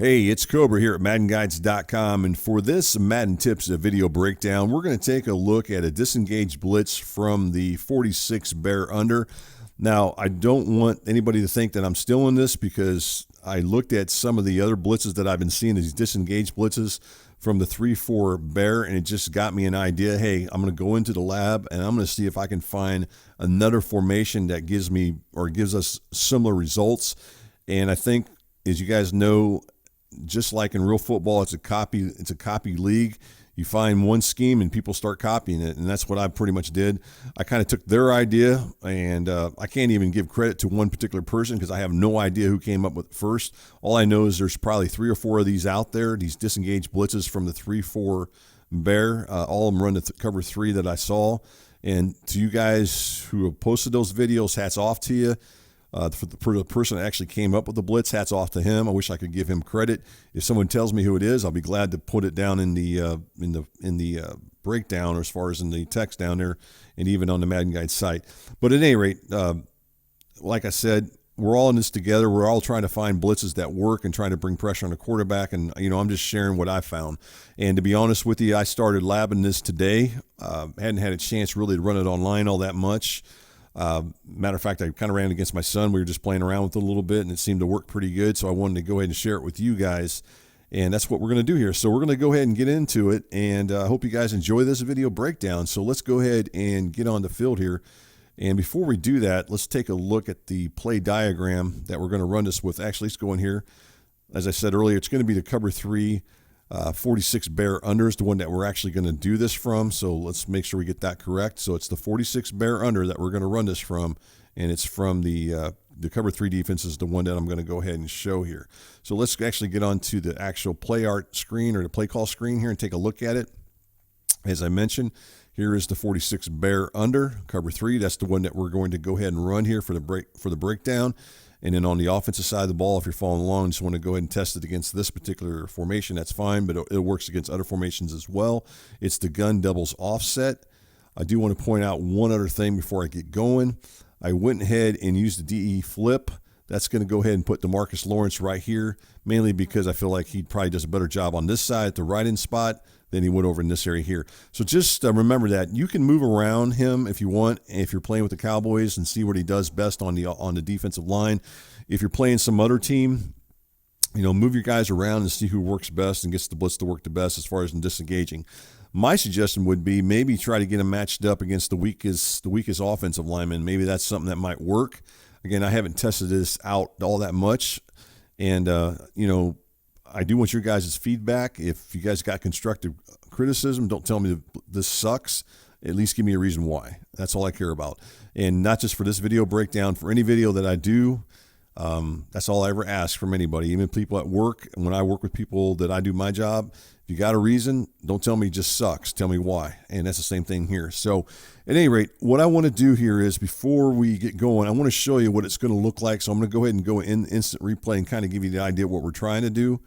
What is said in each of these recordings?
Hey, it's Cobra here at MaddenGuides.com, and for this Madden Tips video breakdown, we're going to take a look at a Disengage Blitz from the 46 Bear Under. Now, I don't want anybody to think that I'm still in this because I looked at some of the other blitzes that I've been seeing, these Disengage Blitzes from the 3-4 Bear, and it just got me an idea. Hey, I'm going to go into the lab, and I'm going to see if I can find another formation that gives me or gives us similar results. And I think, as you guys know, just like in real football, it's a copy league. You find one scheme and people start copying it, and that's what I pretty much did. I kind of took their idea, and I can't even give credit to one particular person because I have no idea who came up with it first. All I know is there's probably 3 or 4 of these out there, these Disengage Blitzes from the 3-4 Bear. All of them run the cover 3 that I saw. And to you guys who have posted those videos, hats off to you. For the person that actually came up with the blitz, hats off to him. I wish I could give him credit. If someone tells me who it is, I'll be glad to put it down in the breakdown, or as far as in the text down there, and even on the Madden Guide site. But at any rate, like I said, we're all in this together. We're all trying to find blitzes that work and trying to bring pressure on the quarterback. And I'm just sharing what I found. And to be honest with you, I started labbing this today. Hadn't had a chance really to run it online all that much. Matter of fact, I kind of ran against my son. We were just playing around with it a little bit, and it seemed to work pretty good. So I wanted to go ahead and share it with you guys, and that's what we're going to do here. So we're going to go ahead and get into it, and I hope you guys enjoy this video breakdown. So let's go ahead and get on the field here. And before we do that, let's take a look at the play diagram that we're going to run this with. Actually, let's go in here. As I said earlier, it's going to be the cover 3 46 Bear Under is the one that we're actually going to do this from. So let's make sure we get that correct. So it's the 46 Bear Under that we're going to run this from, and it's from the cover 3 defense is the one that I'm going to go ahead and show here. So let's actually get on to the actual play art screen, or the play call screen here, and take a look at it. As I mentioned, here is the 46 Bear Under cover 3. That's the one that we're going to go ahead and run here for the breakdown. And then on the offensive side of the ball, if you're following along, just want to go ahead and test it against this particular formation. That's fine, but it works against other formations as well. It's the gun doubles offset. I do want to point out one other thing before I get going. I went ahead and used the DE flip. That's going to go ahead and put DeMarcus Lawrence right here, mainly because I feel like he probably does a better job on this side at the right end spot than he would over in this area here. So just remember that you can move around him if you want, if you're playing with the Cowboys, and see what he does best on the defensive line. If you're playing some other team, move your guys around and see who works best and gets the blitz to work the best as far as in disengaging. My suggestion would be maybe try to get him matched up against the weakest offensive lineman. Maybe that's something that might work. Again, I haven't tested this out all that much, and I do want your guys' feedback. If you guys got constructive criticism, don't tell me this sucks. At least give me a reason why. That's all I care about. And not just for this video breakdown, for any video that I do, that's all I ever ask from anybody, even people at work. And when I work with people that I do my job, if you got a reason, don't tell me it just sucks. Tell me why. And that's the same thing here. So at any rate, what I want to do here is, before we get going, I want to show you what it's going to look like. So I'm going to go ahead and go in instant replay and kind of give you the idea of what we're trying to do.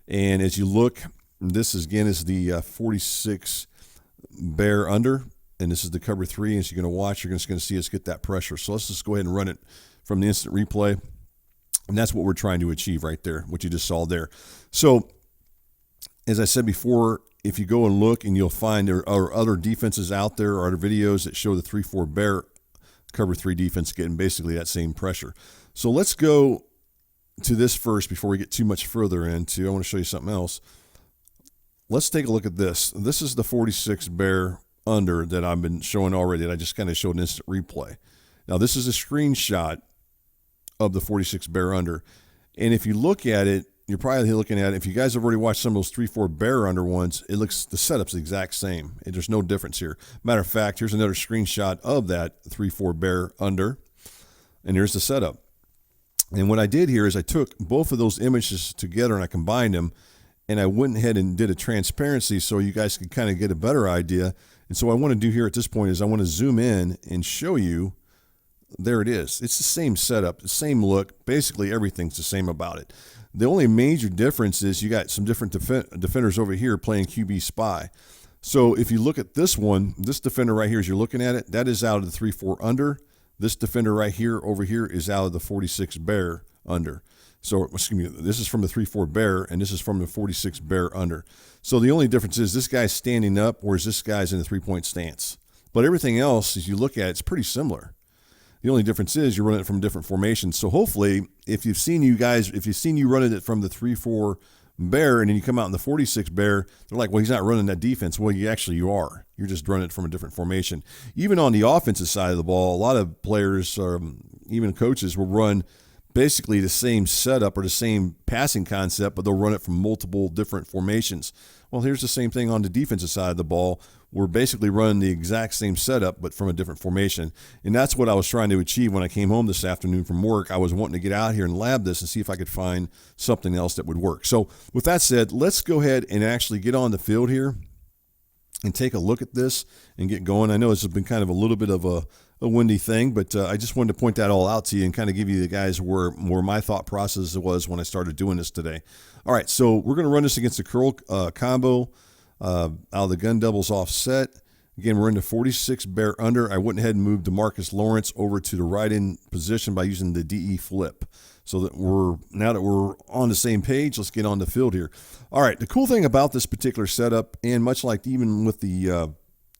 And as you look, this is the 46 Bear Under, and this is the cover 3. As you're going to watch, you're just going to see us get that pressure. So let's just go ahead and run it from the instant replay. And that's what we're trying to achieve right there, what you just saw there. So as I said before, if you go and look, and you'll find there are other defenses out there, or other videos that show the 3-4 Bear cover 3 defense getting basically that same pressure. So let's go to this first before we get too much further into. I want to show you something else. Let's take a look at this. This is the 46 Bear Under that I've been showing already, that I just kind of showed an instant replay. Now, this is a screenshot of the 46 Bear Under. And if you look at it, you're probably looking at it. If you guys have already watched some of those 3-4 Bear Under ones, the setup's the exact same. There's no difference here. Matter of fact, here's another screenshot of that 3-4 Bear Under, and here's the setup. And what I did here is I took both of those images together and I combined them, and I went ahead and did a transparency so you guys could kind of get a better idea. And so what I want to do here at this point is I want to zoom in and show you. There it is. It's the same setup, the same look. Basically, everything's the same about it. The only major difference is you got some different defenders over here playing QB spy. So if you look at this one, this defender right here, as you're looking at it, that is out of the 3-4 Under. This defender right here, over here, is out of the 46 Bear Under. So, excuse me, this is from the 3-4 Bear, and this is from the 46 Bear under. So the only difference is this guy's standing up, whereas this guy's in a 3-point stance. But everything else, as you look at it, it's pretty similar. The only difference is you're running it from different formations. So hopefully, if you've seen you running it from the 3-4 Bear, and then you come out in the 46 Bear, they're like, well, he's not running that defense. Well, you are. You're just running it from a different formation. Even on the offensive side of the ball, a lot of players, even coaches, will run basically the same setup or the same passing concept, but they'll run it from multiple different formations. Well, here's the same thing on the defensive side of the ball. We're basically running the exact same setup, but from a different formation. And that's what I was trying to achieve when I came home this afternoon from work. I was wanting to get out here and lab this and see if I could find something else that would work. So with that said, let's go ahead and actually get on the field here and take a look at this and get going. I know this has been kind of a little bit of a windy thing, but I just wanted to point that all out to you and kind of give you the guys where my thought process was when I started doing this today. All right, so we're going to run this against the curl combo out of the gun doubles offset. Again, we're in the 46 Bear under. I went ahead and moved DeMarcus Lawrence over to the right end position by using the DE flip. So that now that we're on the same page, let's get on the field here. All right, the cool thing about this particular setup, and much like even with the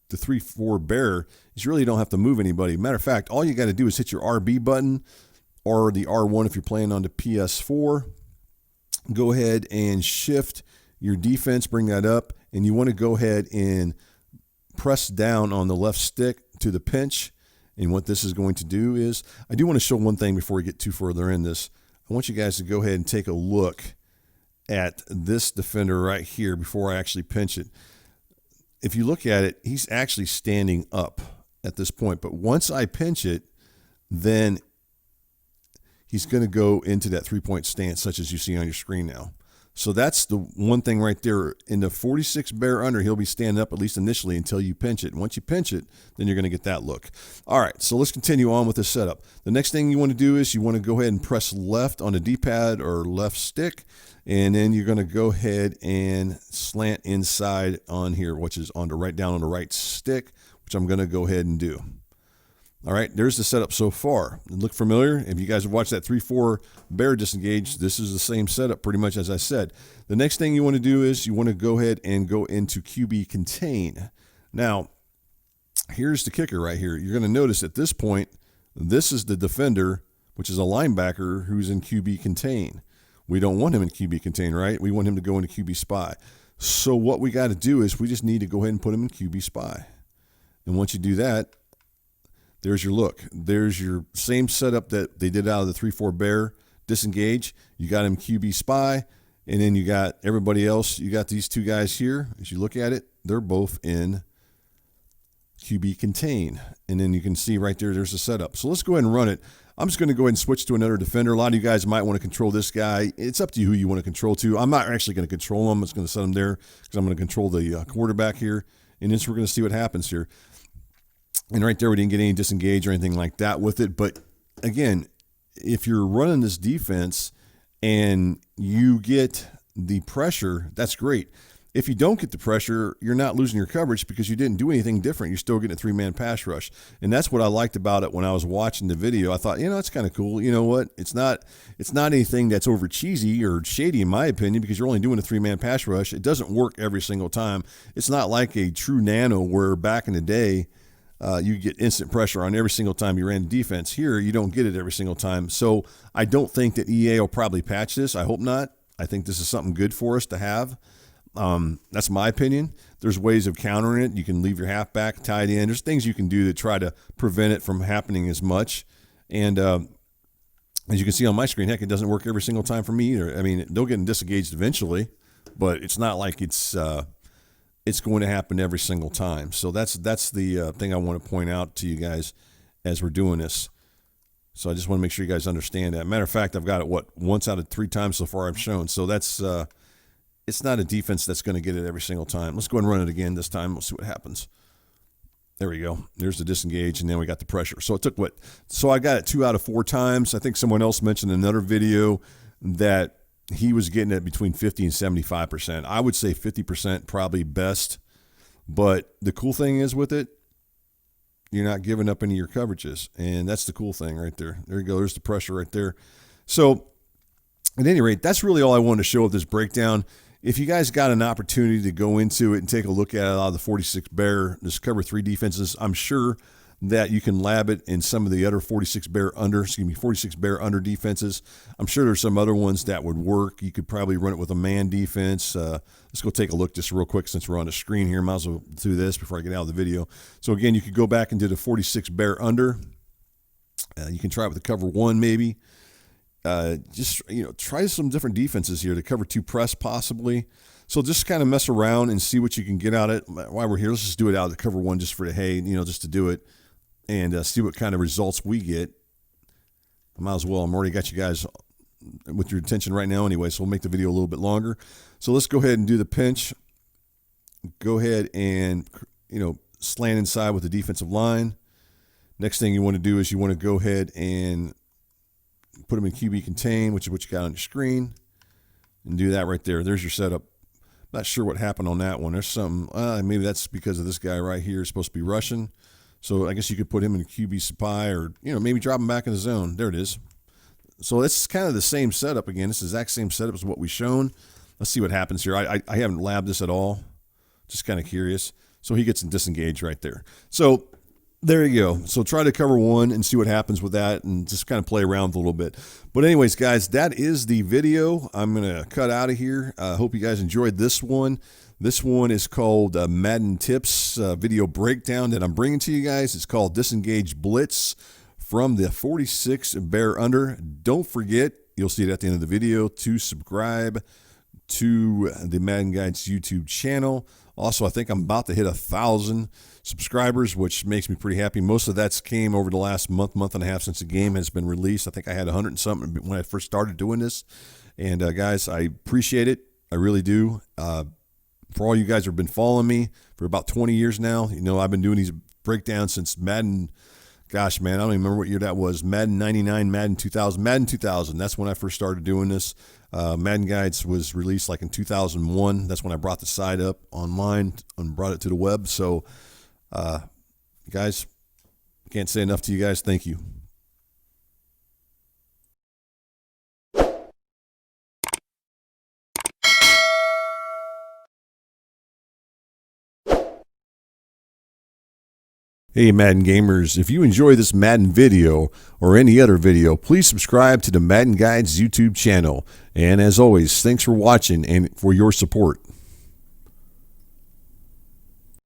3-4 Bear, is you really don't have to move anybody. Matter of fact, all you got to do is hit your RB button or the R1 if you're playing on the PS4. Go ahead and shift your defense, bring that up, and you want to go ahead and press down on the left stick to the pinch. And what this is going to do is, I do want to show one thing before we get too further in this. I want you guys to go ahead and take a look at this defender right here before I actually pinch it. If you look at it, he's actually standing up at this point. But once I pinch it, then he's going to go into that 3-point stance, such as you see on your screen now. So that's the one thing right there. In the 46 Bear under, he'll be standing up at least initially until you pinch it. And once you pinch it, then you're going to get that look. All right, so let's continue on with the setup. The next thing you want to do is you want to go ahead and press left on the D-pad or left stick, and then you're going to go ahead and slant inside on here, which is down on the right stick, which I'm going to go ahead and do. All right, there's the setup so far. Look familiar? If you guys have watched that 3-4 Bear Disengage, this is the same setup pretty much as I said. The next thing you want to do is you want to go ahead and go into QB Contain. Now, here's the kicker right here. You're going to notice at this point, this is the defender, which is a linebacker who's in QB Contain. We don't want him in QB Contain, right? We want him to go into QB Spy. So what we got to do is we just need to go ahead and put him in QB Spy. And once you do that, there's your look. There's your same setup that they did out of the 3-4 Bear Disengage. You got him QB Spy, and then you got everybody else. You got these two guys here. As you look at it, they're both in QB Contain. And then you can see right there, there's the setup. So let's go ahead and run it. I'm just going to go ahead and switch to another defender. A lot of you guys might want to control this guy. It's up to you who you want to control to. I'm not actually going to control him. I'm just going to set him there because I'm going to control the quarterback here. And then we're going to see what happens here. And right there, we didn't get any disengage or anything like that with it. But again, if you're running this defense and you get the pressure, that's great. If you don't get the pressure, you're not losing your coverage because you didn't do anything different. You're still getting a 3-man pass rush. And that's what I liked about it when I was watching the video. I thought, it's kind of cool. You know what? It's not anything that's over cheesy or shady in my opinion because you're only doing a 3-man pass rush. It doesn't work every single time. It's not like a true nano where back in the day, you get instant pressure on every single time you ran defense. Here, you don't get it every single time. So I don't think that EA will probably patch this. I hope not. I think this is something good for us to have. That's my opinion. There's ways of countering it. You can leave your halfback tied in. There's things you can do to try to prevent it from happening as much. And as you can see on my screen, heck, it doesn't work every single time for me either. I mean, they'll get disengaged eventually, but it's not like it's going to happen every single time. So that's the thing I want to point out to you guys as we're doing this. So I just want to make sure you guys understand that. Matter of fact, I've got it, once out of 3 times so far I've shown. So that's it's not a defense that's going to get it every single time. Let's go ahead and run it again this time. We'll see what happens. There we go. There's the disengage, and then we got the pressure. So it took So I got it 2 out of 4 times. I think someone else mentioned in another video that he was getting it between 50 and 75%. I would say 50% probably best. But the cool thing is with it, you're not giving up any of your coverages. And that's the cool thing right there. There you go. There's the pressure right there. So at any rate, that's really all I wanted to show with this breakdown. If you guys got an opportunity to go into it and take a look at a lot of the 46 Bear, this cover 3 defenses, I'm sure that you can lab it in some of the other 46 Bear under defenses. I'm sure there's some other ones that would work. You could probably run it with a man defense. Let's go take a look just real quick since we're on the screen here. Might as well do this before I get out of the video. So again, you could go back and do the 46 Bear under. You can try it with the cover 1 maybe. Just, try some different defenses here. The cover 2 press possibly. So just kind of mess around and see what you can get out of it. While we're here, let's just do it out of the cover 1 just for the hey, just to do it and see what kind of results we get. I might as well. I'm already got you guys with your attention right now anyway, so we'll make the video a little bit longer. So let's go ahead and do the pinch. Go ahead and, slant inside with the defensive line. Next thing you want to do is you want to go ahead and put them in QB contain, which is what you got on your screen, and do that right there. There's your setup. Not sure what happened on that one. There's something, maybe that's because of this guy right here is supposed to be rushing. So I guess you could put him in QB spy or, maybe drop him back in the zone. There it is. So it's kind of the same setup again. It's the exact same setup as what we've shown. Let's see what happens here. I haven't labbed this at all. Just kind of curious. So he gets in disengage right there. So there you go. So try to cover 1 and see what happens with that and just kind of play around with a little bit. But anyways, guys, that is the video. I'm going to cut out of here. I hope you guys enjoyed this one. This one is called Madden Tips video breakdown that I'm bringing to you guys. It's called Disengage Blitz from the 46 Bear under. Don't forget, you'll see it at the end of the video, to subscribe to the Madden Guides YouTube channel. Also, I think I'm about to hit 1,000 subscribers, which makes me pretty happy. Most of that's came over the last month and a half since the game has been released. I think I had 100 and something when I first started doing this. And guys, I appreciate it. I really do. For all you guys who have been following me for about 20 years now, I've been doing these breakdowns since Madden. Gosh, man, I don't even remember what year that was. Madden 99, Madden 2000. Madden 2000, that's when I first started doing this. Madden Guides was released like in 2001. That's when I brought the site up online and brought it to the web. So, guys, can't say enough to you guys. Thank you. Hey Madden gamers, if you enjoy this Madden video or any other video, please subscribe to the Madden Guides YouTube channel. And as always, thanks for watching and for your support.